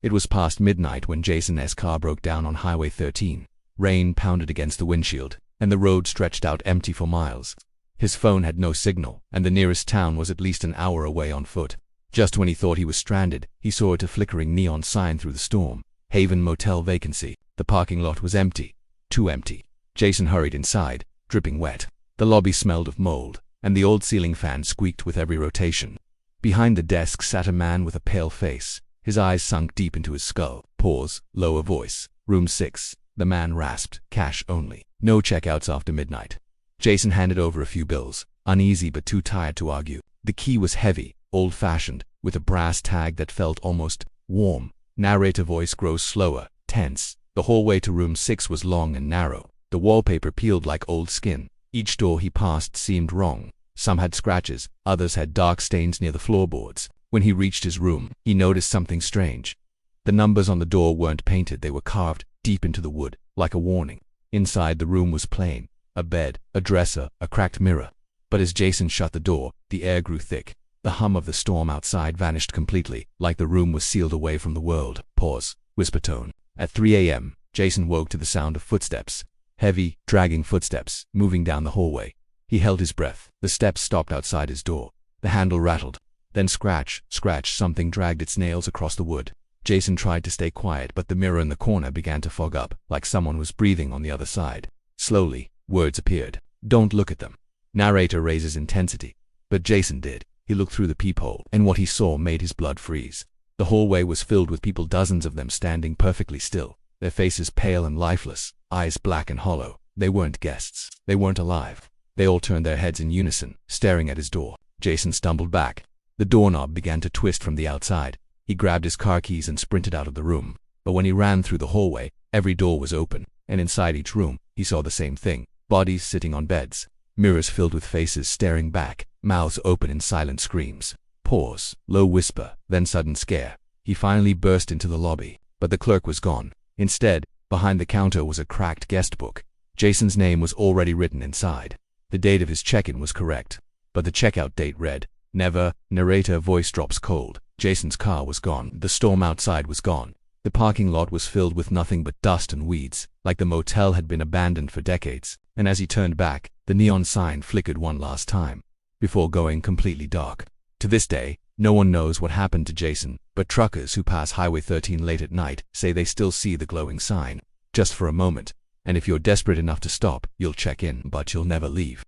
It was past midnight when Jason's car broke down on Highway 13. Rain pounded against the windshield, and the road stretched out empty for miles. His phone had no signal, and the nearest town was at least an hour away on foot. Just when he thought he was stranded, he saw a flickering neon sign through the storm. Haven Motel vacancy. The parking lot was empty. Too empty. Jason hurried inside, dripping wet. The lobby smelled of mold, and the old ceiling fan squeaked with every rotation. Behind the desk sat a man with a pale face, his eyes sunk deep into his skull. Pause, lower voice. Room 6. The man rasped, cash only. No checkouts after midnight. Jason handed over a few bills, uneasy but too tired to argue. The key was heavy, old-fashioned, with a brass tag that felt almost warm. Narrator voice grows slower, tense. The hallway to room 6 was long and narrow. The wallpaper peeled like old skin. Each door he passed seemed wrong. Some had scratches, others had dark stains near the floorboards. When he reached his room, he noticed something strange. The numbers on the door weren't painted, they were carved deep into the wood, like a warning. Inside, the room was plain. A bed, a dresser, a cracked mirror. But as Jason shut the door, the air grew thick. The hum of the storm outside vanished completely, like the room was sealed away from the world. Pause. Whisper tone. At 3 a.m., Jason woke to the sound of footsteps. Heavy, dragging footsteps, moving down the hallway. He held his breath. The steps stopped outside his door. The handle rattled. Then scratch, scratch, something dragged its nails across the wood. Jason tried to stay quiet, but the mirror in the corner began to fog up, like someone was breathing on the other side. Slowly, words appeared. Don't look at them. Narrator raises intensity. But Jason did. He looked through the peephole, and what he saw made his blood freeze. The hallway was filled with people, dozens of them standing perfectly still, their faces pale and lifeless, eyes black and hollow. They weren't guests. They weren't alive. They all turned their heads in unison, staring at his door. Jason stumbled back. The doorknob began to twist from the outside. He grabbed his car keys and sprinted out of the room. But when he ran through the hallway, every door was open, and inside each room, he saw the same thing. Bodies sitting on beds. Mirrors filled with faces staring back, mouths open in silent screams. Pause, low whisper, then sudden scare. He finally burst into the lobby, but the clerk was gone. Instead, behind the counter was a cracked guest book. Jason's name was already written inside. The date of his check-in was correct, but the checkout date read, never. Narrator voice drops cold. Jason's car was gone. The storm outside was gone. The parking lot was filled with nothing but dust and weeds, like the motel had been abandoned for decades. And as he turned back, the neon sign flickered one last time, before going completely dark. To this day, no one knows what happened to Jason, but truckers who pass Highway 13 late at night say they still see the glowing sign, just for a moment. And if you're desperate enough to stop, you'll check in, but you'll never leave.